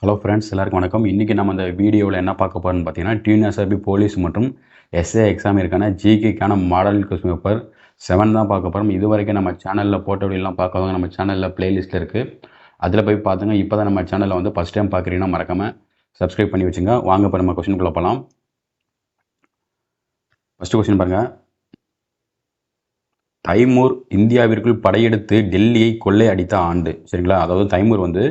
Hello friends, எல்லாருக்கும் வணக்கம். இன்றைக்கி நம்ம இந்த வீடியோவில் என்ன பார்க்க போகிறோம்னு பார்த்தீங்கன்னா, டிஎன்எஸ்ஆர்பி போலீஸ் மற்றும் எஸ்ஏ எக்ஸாமிற்கான ஜிகேக்கான மாடல் கொஸ்டின் பேப்பர் 7 தான் பார்க்க போகிறோம். இது வரைக்கும் நம்ம சேனலில் போட்ட வீடியோலாம் பார்க்காதவங்க நம்ம சேனலில் பிளேலிஸ்ட்டில் இருக்குது, அதில் போய் பார்த்துங்க. இப்போ தான் நம்ம சேனலில் வந்து ஃபஸ்ட் டைம் பார்க்குறீங்கன்னா மறக்காமல் சப்ஸ்கிரைப் பண்ணி வச்சுங்க. வாங்க இப்போ நம்ம கொஸ்டினுக்குள்ளே போகலாம். ஃபஸ்ட்டு கொஸ்டின் பாருங்கள். தைமூர் இந்தியாவிற்குள் படையெடுத்து டெல்லியை கொள்ளை அடித்த ஆண்டு. சரிங்களா, அதாவது தைமூர் வந்து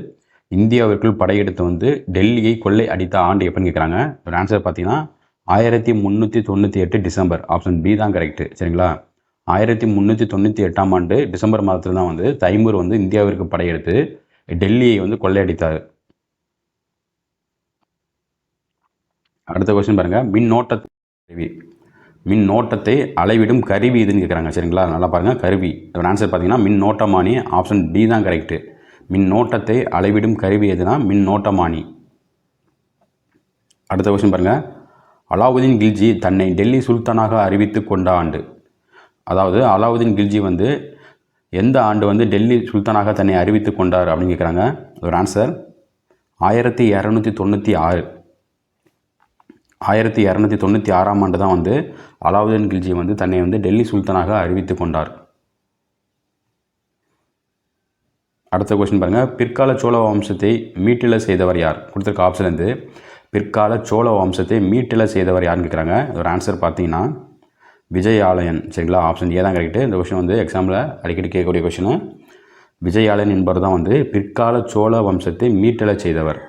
இந்தியாவிற்குள் படையெடுத்து வந்து டெல்லியை கொள்ளை அடித்த ஆண்டு எப்படின்னு கேட்குறாங்க. ஒரு ஆன்சர் பார்த்தீங்கன்னா 1398 டிசம்பர். ஆப்ஷன் பி தான் கரெக்டு. சரிங்களா, 1398ஆம் ஆண்டு டிசம்பர் மாதத்தில் தான் வந்து தைமூர் வந்து இந்தியாவிற்கு படையெடுத்து டெல்லியை வந்து கொள்ளையடித்தார். அடுத்த கொஸ்டின் பாருங்கள். மின்னோட்டத்தை அளவிடும் கருவி இதுன்னு கேட்குறாங்க. சரிங்களா, நல்லா பாருங்கள். கருவி ஒரு ஆன்சர் பார்த்தீங்கன்னா மின்னோட்டமானி. ஆப்ஷன் டி தான் கரெக்டு. மின்னோட்டத்தை அளவிடும் கருவி எதுனா மின்னோட்டமானி. அடுத்த கொஸ்டின் பாருங்கள். அலாவுதீன் கில்ஜி தன்னை டெல்லி சுல்தானாக அறிவித்து கொண்ட ஆண்டு. அதாவது அலாவுதீன் கில்ஜி வந்து எந்த ஆண்டு வந்து டெல்லி சுல்தானாக தன்னை அறிவித்து கொண்டார் அப்படின்னு கேட்குறாங்க. ஒரு ஆன்சர் 1296. 1296ஆம் ஆண்டு தான் வந்து அலாவுதீன் கில்ஜி வந்து தன்னை வந்து டெல்லி சுல்தானாக அறிவித்து கொண்டார். அடுத்த கொஸ்டின் பாருங்கள். பிற்கால சோழ வம்சத்தை மீட்டெழ செய்தவர் யார்? கொடுத்துருக்க ஆப்ஷன் வந்து பிற்கால சோழ வம்சத்தை மீட்டெழ செய்தவர் யாருன்னு கேட்குறாங்க. ஒரு ஆன்சர் பார்த்தீங்கன்னா விஜயாலயன். சரிங்களா, ஆப்ஷன் ஏ தான் கரெக்டு. இந்த கொஸ்டின் வந்து எக்ஸாமில் அடிக்கடி கேட்கக்கூடிய கொஸ்டின். விஜயாலயன் என்பவர் தான் வந்து பிற்கால சோழ வம்சத்தை மீட்டெழ செய்தவர்.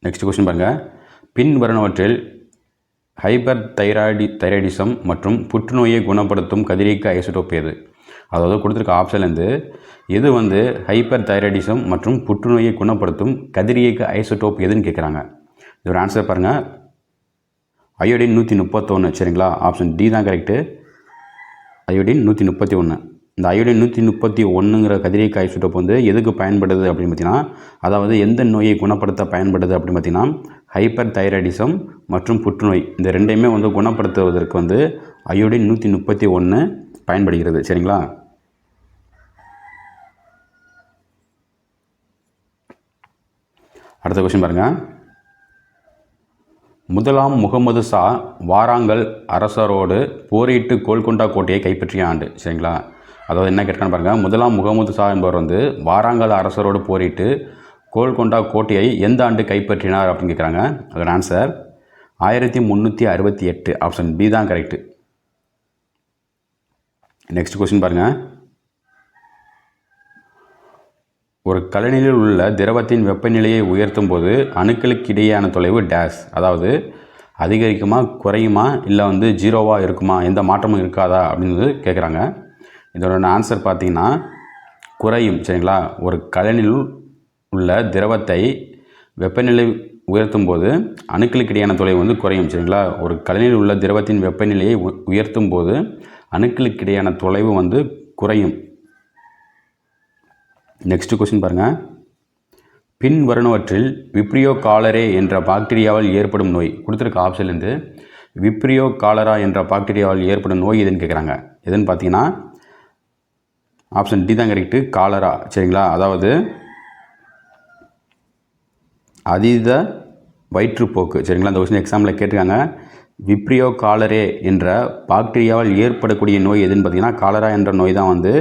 நெக்ஸ்ட் கொஸ்டின் பாருங்கள். பின்வருவனவற்றில் ஹைப்பர் தைராய்டிசம் மற்றும் புற்றுநோயை குணப்படுத்தும் கதிரியக்க ஐசோடோப் எது? அதாவது கொடுத்துருக்க ஆப்ஷன்லேருந்து எது வந்து ஹைப்பர் தைராய்டிசம் மற்றும் புற்றுநோயை குணப்படுத்தும் கதிரியக்க ஐசோடோப் எதுன்னு கேட்குறாங்க. இது ஒரு ஆன்சர் பாருங்கள். அயோடின் 131. சரிங்களா, ஆப்ஷன் டி தான் கரெக்டு. அயோடின் 131. இந்த அயோடின் 131ங்கிற கதிரியக்க ஐசோடோப் வந்து எதுக்கு பயன்படுது அப்படின்னு பார்த்தீங்கன்னா, அதாவது எந்த நோயை குணப்படுத்த பயன்படுது அப்படின்னு பார்த்தீங்கன்னா ஹைப்பர் தைராய்டிசம் மற்றும் புற்றுநோய் இந்த ரெண்டையுமே வந்து குணப்படுத்துவதற்கு வந்து அயோடின் 131 பயன்படுகிறது. சரிங்களா, அடுத்த கொஸ்டின் பாருங்கள். முதலாம் முகமது ஷா வாராங்கல் அரசரோடு போரிட்டு கோல்கொண்டா கோட்டையை கைப்பற்றிய ஆண்டு. சரிங்களா, அதாவது என்ன கேட்கணும் பாருங்கள். முதலாம் முகமது ஷா என்பவர் வந்து வாராங்கல் அரசரோடு போரிட்டு கோல்கொண்டா கோட்டையை எந்த ஆண்டு கைப்பற்றினார் அப்படின்னு கேட்குறாங்க. அதோட ஆன்சர் 1368. ஆப்ஷன் பி தான் கரெக்டு. நெக்ஸ்ட் கொஸ்டின் பாருங்கள். ஒரு கலனியில் உள்ள திரவத்தின் வெப்பநிலையை உயர்த்தும் போது அணுக்களுக்கு இடையேயான தொலைவு டேஸ். அதாவது அதிகரிக்குமா, குறையுமா, இல்லை வந்து ஜீரோவாக இருக்குமா, எந்த மாற்றமும் இருக்காதா அப்படின்னு கேட்குறாங்க. இதோட ஆன்சர் பார்த்தீங்கன்னா குறையும். சரிங்களா, ஒரு கலனில் உள்ள திரவத்தை வெப்பநிலை உயர்த்தும் போது அணுக்களுக்கு இடையான தொலைவு வந்து குறையும். சரிங்களா, ஒரு கலனில் உள்ள திரவத்தின் வெப்பநிலையை உயர்த்தும் போது அணுக்களுக்கு இடையான தொலைவு வந்து குறையும். நெக்ஸ்ட் கொஸ்டின் பாருங்கள். பின்வருவனவற்றில் விப்ரியோ காலரே என்ற பாக்டீரியாவால் ஏற்படும் நோய். கொடுத்துருக்க ஆப்ஷன்லேருந்து விப்ரியோ காலரா என்ற பாக்டீரியாவால் ஏற்படும் நோய் எதுன்னு கேட்குறாங்க. எதுன்னு பார்த்தீங்கன்னா ஆப்ஷன் டி தான் கரெக்டு. காலரா. சரிங்களா, அதாவது அதீத வயிற்றுப்போக்கு. சரிங்களா, அந்த கொஸ்டின் எக்ஸாமில் கேட்டிருக்காங்க. விப்ரியோ காலரே என்ற பாக்டீரியாவால் ஏற்படக்கூடிய நோய் எதுன்னு பார்த்தீங்கன்னா காலரா என்ற நோய் தான் வந்து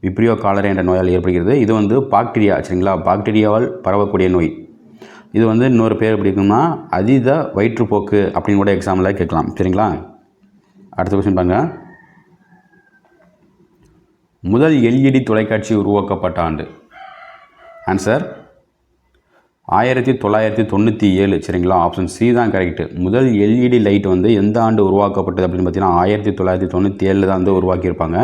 விப்ரியோ காலரே என்ற நோயால் ஏற்படுகிறது. இது வந்து பாக்டீரியா. சரிங்களா, பாக்டீரியாவால் பரவக்கூடிய நோய். இது வந்து இன்னொரு பேர் எப்படி இருக்குன்னா அதீத வயிற்றுப்போக்கு அப்படின்னு கூட எக்ஸாமில் கேட்கலாம். சரிங்களா, அடுத்த கொஸ்டின் பாருங்கள். முதல் எல்இடி தொலைக்காட்சி உருவாக்கப்பட்ட ஆண்டு. ஆன்சர் 1997. சரிங்களா, ஆப்ஷன் சி தான் கரெக்டு. முதல் எல்இடி லைட் வந்து எந்த ஆண்டு உருவாக்கப்பட்டது அப்படின்னு பார்த்தீங்கன்னா 1997 தான் வந்து உருவாக்கியிருப்பாங்க.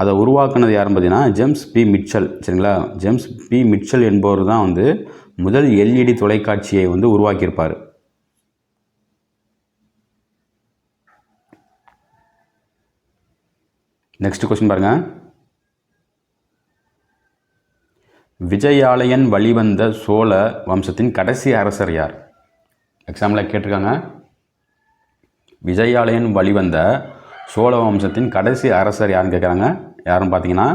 அதை உருவாக்குனது யாருன்னு பார்த்தீங்கன்னா ஜேம்ஸ் பி மிட்சல். சரிங்களா, ஜேம்ஸ் பி மிட்சல் என்பவர் தான் வந்து முதல் எல்இடி தொலைக்காட்சியை வந்து உருவாக்கியிருப்பார். நெக்ஸ்ட் கொஸ்டின் பாருங்கள். விஜயாலயன் வழிவந்த சோழ வம்சத்தின் கடைசி அரசர் யார்? எக்ஸாமில் கேட்டிருக்காங்க. விஜயாலயன் வழிவந்த சோழ வம்சத்தின் கடைசி அரசர் யாருன்னு கேட்குறாங்க. யாருன்னு பார்த்தீங்கன்னா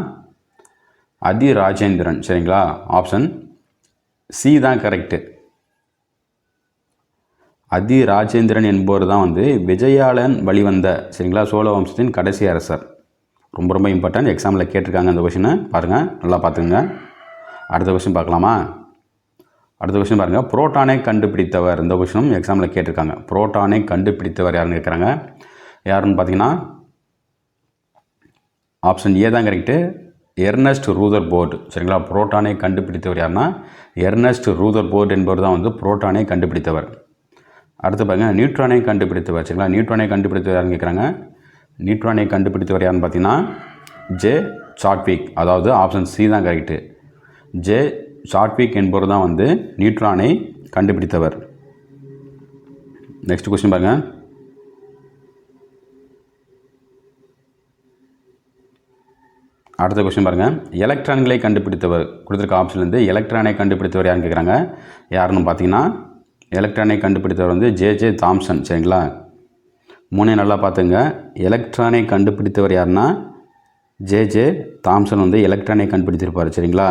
அதிராஜேந்திரன். சரிங்களா, ஆப்ஷன் சி தான் கரெக்டு. அதிராஜேந்திரன் என்பவர் தான் வந்து விஜயாலயன் வழிவந்த சரிங்களா சோழ வம்சத்தின் கடைசி அரசர். ரொம்ப ரொம்ப இம்பார்ட்டன்ட், எக்ஸாமில் கேட்டிருக்காங்க அந்த கொஷினை, பாருங்கள் நல்லா பார்த்துங்க. அடுத்த கொஷின் பார்க்கலாமா? அடுத்த கொஷின் பாருங்கள், புரோட்டானை கண்டுபிடித்தவர். இந்த கொஷினும் எக்ஸாமில் கேட்டிருக்காங்க. புரோட்டானை கண்டுபிடித்தவர் யாருன்னு கேட்குறாங்க. யாருன்னு பார்த்தீங்கன்னா ஆப்ஷன் ஏ தான் கரெக்டு, எர்னஸ்ட் ரூதர்போர்டு சரிங்களா. புரோட்டானை கண்டுபிடித்தவர் யாருன்னா எர்னஸ்ட் ரூதர்போர்டு என்பவர் தான் வந்து புரோட்டானை கண்டுபிடித்தவர். அடுத்து பாருங்கள், நியூட்ரானை கண்டுபிடித்தவர் சரிங்களா. நியூட்ரானை கண்டுபிடித்தவர் யாருன்னு கேட்குறாங்க. நியூட்ரானை கண்டுபிடித்தவர் யாருன்னு பார்த்தீங்கன்னா ஜே சாட்விக், அதாவது ஆப்ஷன் சி தான் கரெக்டு. ஜே சாட்விக் என்பவர் தான் வந்து நியூட்ரானை கண்டுபிடித்தவர். நெக்ஸ்ட் கொஸ்டின் பாருங்கள், அடுத்த கொஸ்டின் பாருங்கள், எலக்ட்ரான்களை கண்டுபிடித்தவர். கொடுத்துருக்க ஆப்ஷன்லேருந்து எலக்ட்ரானை கண்டுபிடித்தவர் யாருன்னு கேட்குறாங்க. யாருன்னு பார்த்தீங்கன்னா எலக்ட்ரானை கண்டுபிடித்தவர் வந்து ஜே தாம்சன் சரிங்களா. மூணே நல்லா பார்த்துங்க, எலக்ட்ரானை கண்டுபிடித்தவர் யாருன்னா ஜே தாம்சன் வந்து எலக்ட்ரானை கண்டுபிடித்திருப்பார் சரிங்களா.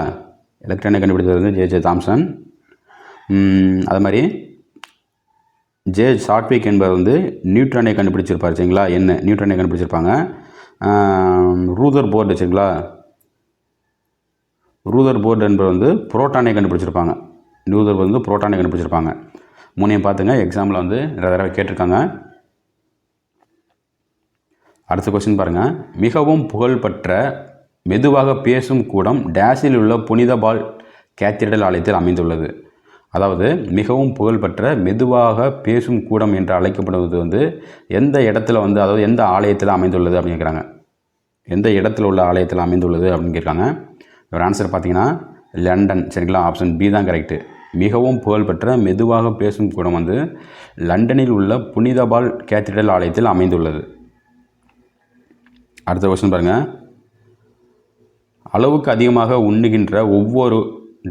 எலக்ட்ரானை கண்டுபிடித்தவர் வந்து ஜே தாம்சன். அது மாதிரி ஜே சாட்விக் என்பவர் வந்து நியூட்ரானை கண்டுபிடிச்சிருப்பார் சரிங்களா. என்ன நியூட்ரானை கண்டுபிடிச்சிருப்பாங்க. ரூதர்போர்டு சரிங்களா. ரூதர்போர்டு என்பவர் வந்து புரோட்டானை கண்டுபிடிச்சிருப்பாங்க. ரூதர்போர்டு வந்து புரோட்டானை கண்டுபிடிச்சிருப்பாங்க. மூணையும் பார்த்துங்க, எக்ஸாமில் வந்து நிறைய தடவை கேட்டிருக்காங்க. அடுத்த கொஸ்டின் பாருங்கள், மிகவும் புகழ்பெற்ற மெதுவாக பேசும் கூடம் டேஸில் உள்ள புனித பால் கேத்தீட்ரல் ஆலயத்தில் அமைந்துள்ளது. அதாவது மிகவும் புகழ்பெற்ற மெதுவாக பேசும் கூடம் என்று அழைக்கப்படுவது வந்து எந்த இடத்துல வந்து, அதாவது எந்த ஆலயத்தில் அமைந்துள்ளது அப்படின்னு கேட்குறாங்க. எந்த இடத்துல உள்ள ஆலயத்தில் அமைந்துள்ளது அப்படின்னு கேட்குறாங்க. ஒரு ஆன்சர் பார்த்தீங்கன்னா லண்டன் சரிங்களா. ஆப்ஷன் பி தான் கரெக்டு. மிகவும் புகழ்பெற்ற மெதுவாக பேசும் கூடம் வந்து லண்டனில் உள்ள புனித பால் கேத்தீட்ரல் ஆலயத்தில் அமைந்துள்ளது. அடுத்த கொஸ்டின் பாருங்கள், அளவுக்கு அதிகமாக உண்ணுகின்ற ஒவ்வொரு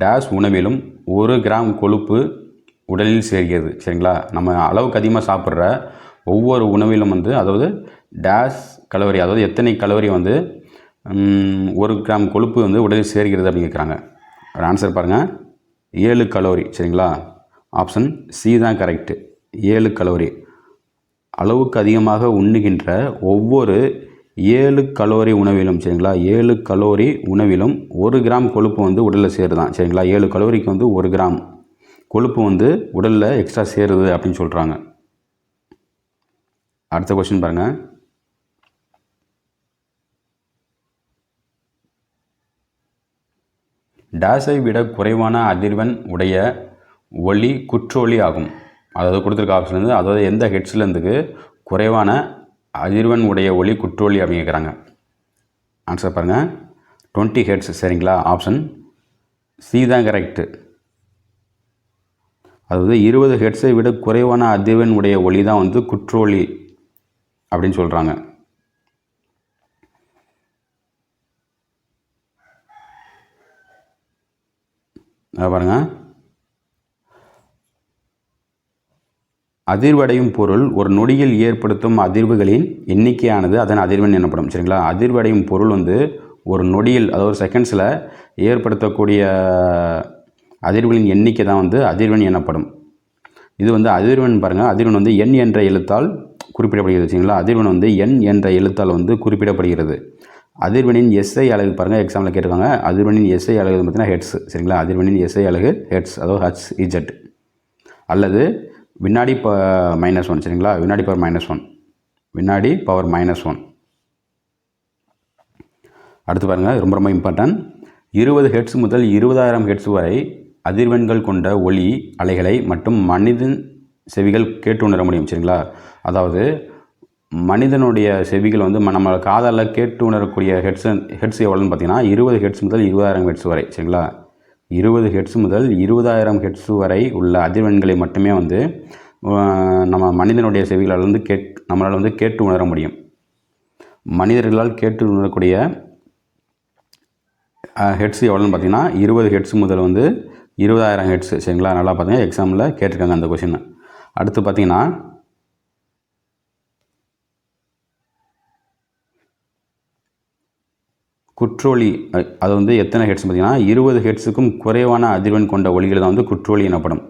டேஷ் உணவிலும் 1 கிராம் கொழுப்பு உடலில் சேர்கிறது சரிங்களா. நம்ம அளவுக்கு அதிகமாக சாப்பிட்ற ஒவ்வொரு உணவிலும் வந்து, அதாவது டேஷ் கலோரி, அதாவது எத்தனை கலோரி வந்து 1 கிராம் கொழுப்பு வந்து உடலில் சேர்கிறது அப்படின்னு கேட்குறாங்க. ஒரு ஆன்சர் பாருங்கள், 7 கலோரி சரிங்களா. ஆப்ஷன் சி தான் கரெக்டு, 7 கலோரி. அளவுக்கு அதிகமாக உண்ணுகின்ற ஒவ்வொரு 7 கலோரி உணவிலும் சரிங்களா, 7 கலோரி உணவிலும் 1 கிராம் கொழுப்பு வந்து உடலில் சேருதான் சரிங்களா. 7 கலோரிக்கு வந்து 1 கிராம் கொழுப்பு வந்து உடலில் எக்ஸ்ட்ரா சேருது அப்படின்னு சொல்கிறாங்க. அடுத்த கொஸ்டின் பாருங்கள், டேஸை விட குறைவான அதிர்வெண் உடைய ஒளி குற்றொளி ஆகும். அதாவது கொடுத்துருக்க ஆப்ஷன் வந்து, அதாவது எந்த ஹெட்ஸ்லேருந்துக்கு குறைவான அதிர்வெண் உடைய ஒளி குற்றொளி அப்படின்னு கேட்குறாங்க. ஆன்சர் பாருங்கள், 20 ஹெட்ஸ் சரிங்களா. ஆப்ஷன் சி தான் கரெக்டு. அதாவது 20 ஹெட்ஸை விட குறைவான அதிர்வெண் உடைய ஒளி தான் வந்து குற்றொளி அப்படின்னு சொல்கிறாங்க. பாருங்கள், அதிர்வடையும் பொருள் ஒரு நொடியில் ஏற்படுத்தும் அதிர்வுகளின் எண்ணிக்கையானது அதன் அதிர்வெண் எனப்படும் சரிங்களா. அதிர்வடையும் பொருள் வந்து ஒரு நொடியில், அதாவது செகண்ட்ஸில் ஏற்படுத்தக்கூடிய அதிர்வுகளின் எண்ணிக்கை தான் வந்து அதிர்வெண் எனப்படும். இது வந்து அதிர்வெண் பாருங்கள், அதிர்வெண் வந்து எண் என்ற எழுத்தால் குறிப்பிடப்படுகிறது சரிங்களா. அதிர்வெண் வந்து எண் என்ற எழுத்தால் வந்து குறிப்பிடப்படுகிறது. அதிர்வெண்ணின் எஸ்ஐ அலகு பாருங்கள், எக்ஸாமில் கேட்டிருக்காங்க. அதிர்வெண்ணின் எஸ்ஐ அலகு பார்த்தீங்கன்னா ஹெட்ஸ் சரிங்களா. அதிர்வெண்ணின் எஸ்ஐ அலகு ஹெட்ஸ், அதாவது HZ, அல்லது வினாடி -1 சரிங்களா. வினாடி பவர் -1, வினாடி பவர் -1. அடுத்து பாருங்கள், ரொம்ப ரொம்ப இம்பார்ட்டன்ட், 20 ஹெட்ஸ் முதல் 20,000 ஹெட்ஸ் வரை அதிர்வெண்கள் கொண்ட ஒளி அலைகளை மட்டும் மனிதன் செவிகள் கேட்டு உணர முடியும் சரிங்களா. அதாவது மனிதனுடைய செவிகள் வந்து நம்ம காதால் கேட்டு உணரக்கூடிய ஹெட்ஸ் எவ்வளோன்னு பார்த்தீங்கன்னா 20 ஹெட்ஸ் முதல் 20,000 ஹெட்ஸ் வரை சரிங்களா. 20 ஹெட்ஸ் முதல் 20,000 ஹெட்ஸ் வரை உள்ள அதிர்வெண்களை மட்டுமே வந்து நம்ம மனிதனுடைய செவிகளால் வந்து நம்மளால் வந்து கேட்டு உணர முடியும். மனிதர்களால் கேட்டு உணரக்கூடிய ஹெட்ஸ் எவ்வளோன்னு பார்த்தீங்கன்னா 20 ஹெட்ஸ் முதல் வந்து 20,000 ஹெட்ஸ் சரிங்களா. நல்லா பார்த்தீங்கன்னா எக்ஸாமில் கேட்டிருக்காங்க அந்த கொஷின். அடுத்து பார்த்தீங்கன்னா குற்றொலி அது வந்து எத்தனை ஹெர்ட்ஸ் பார்த்திங்கன்னா 20 ஹெர்ட்ஸுக்கும் குறைவான அதிர்வெண் கொண்ட ஒலிகள் தான் வந்து குற்றொலி எனப்படும்.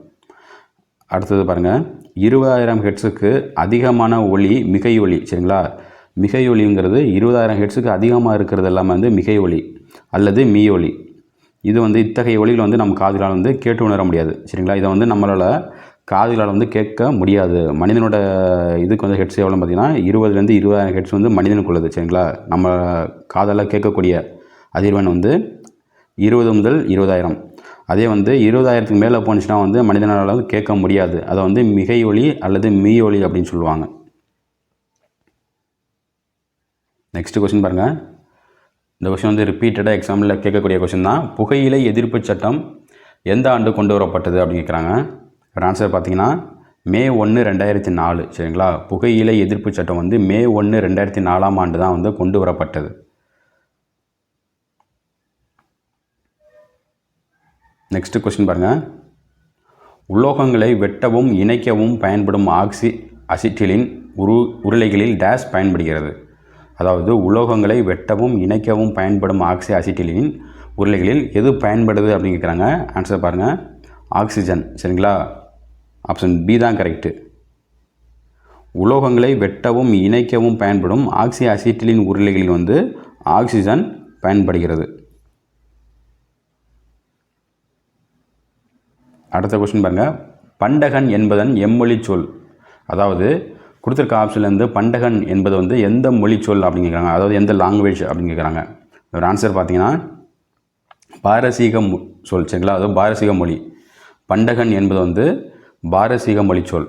அடுத்தது பாருங்கள், 20,000 ஹெர்ட்ஸுக்கு அதிகமான ஒலி மிகை ஒலி. சரிங்களா, மிகை ஒலிங்கிறது 20,000 ஹெர்ட்ஸுக்கு அதிகமாக இருக்கிறது எல்லாமே வந்து மிகை ஒலி அல்லது மீ ஒலி. இது வந்து இத்தகைய ஒலிகள் வந்து நம்ம காதுகளால் வந்து கேட்டு உணர முடியாது. சரிங்களா, இதை வந்து நம்மளால் காதுகளால் வந்து கேட்க முடியாது. மனிதனோட இதுக்கு வந்து ஹெட்ஸ் எவ்வளோன்னு பார்த்தீங்கன்னா 20லேருந்து 20,000 ஹெட்ஸ் வந்து மனிதனுக்கு உள்ளது. சரிங்களா, நம்ம காதால் கேட்கக்கூடிய அதிர்வெண் வந்து 20 முதல் 20,000. அதே வந்து 20,000க்கு மேலே போணுச்சுன்னா வந்து மனிதனால் வந்து கேட்க முடியாது. அதை வந்து மிகை ஒலி அல்லது மீ ஒலி அப்படின்னு சொல்லுவாங்க. நெக்ஸ்ட் கொஸ்டின் பாருங்கள். இந்த கொஸ்டின் வந்து ரிப்பீட்டடாக எக்ஸாம்பிளில் கேட்கக்கூடிய கொஸ்டின் தான். புகையிலை எதிர்ப்பு சட்டம் எந்த ஆண்டு கொண்டு வரப்பட்டது அப்படின்னு கேட்குறாங்க. ஆன்சர் பார்த்தீங்கன்னா May 1, 2004. சரிங்களா, புகையிலை எதிர்ப்பு சட்டம் வந்து May 1, 2004 ஆண்டு தான் வந்து கொண்டு வரப்பட்டது. நெக்ஸ்ட் கொஸ்டின் பாருங்கள். உலோகங்களை வெட்டவும் இணைக்கவும் பயன்படும் அசிட்டிலின் உருளைகளில் டேஷ் பயன்படுகிறது. அதாவது உலோகங்களை வெட்டவும் இணைக்கவும் பயன்படும் அசிட்டிலின் உருளைகளில் எது பயன்படுது அப்படின்னு கேட்குறாங்க. ஆன்சர் பாருங்கள், ஆக்சிஜன். சரிங்களா, ஆப்ஷன் பி தான் கரெக்டு. உலோகங்களை வெட்டவும் இணைக்கவும் பயன்படும் அசிட்டிலின் உருளைகளில் வந்து ஆக்சிஜன் பயன்படுகிறது. அடுத்த கொஸ்டின் பாருங்கள். பண்டகன் என்பதன் எம்மொழி சொல். அதாவது கொடுத்துருக்க ஆப்ஷன்லேருந்து பண்டகன் என்பது வந்து எந்த மொழி சொல் அப்படின்னு கேட்குறாங்க. அதாவது எந்த லாங்குவேஜ் அப்படின்னு கேட்குறாங்க. ஒரு ஆன்சர் பார்த்தீங்கன்னா பாரசீக சொல். சரிங்களா, அதாவது பாரசீக மொழி. பண்டகன் என்பது வந்து பாரசீக மொழி சொல்.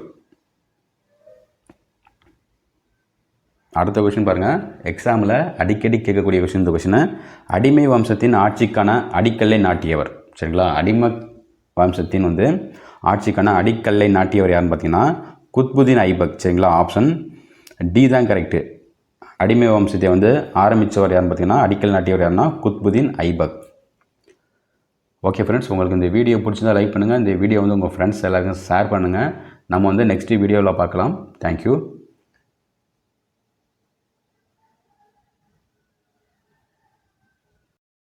அடுத்த கொஸ்டின் பாருங்கள். எக்ஸாமில் அடிக்கடி கேட்கக்கூடிய கொஸ்டின். இந்த கொஸ்டினை அடிமை வம்சத்தின் ஆட்சிக்கான அடிக்கல்லை நாட்டியவர். சரிங்களா, அடிமை வம்சத்தின் வந்து ஆட்சிக்கான அடிக்கல்லை நாட்டியவர் யாருன்னு பார்த்தீங்கன்னா குத்புதீன் ஐபக். சரிங்களா, ஆப்ஷன் டி தான் கரெக்டு. அடிமை வம்சத்தை வந்து ஆரம்பித்தவர் யாருன்னு பார்த்தீங்கன்னா அடிக்கல் நாட்டியவர் யாருன்னா குத்புதீன் ஐபக். ஓகே ஃப்ரெண்ட்ஸ், உங்களுக்கு இந்த வீடியோ பிடிச்சிருந்தா லைக் பண்ணுங்கள். இந்த வீடியோ வந்து உங்கள் ஃப்ரெண்ட்ஸ் எல்லாருக்கும் ஷேர் பண்ணுங்கள். நம்ம வந்து நெக்ஸ்ட் வீடியோவில் பார்க்கலாம். தேங்க்யூ.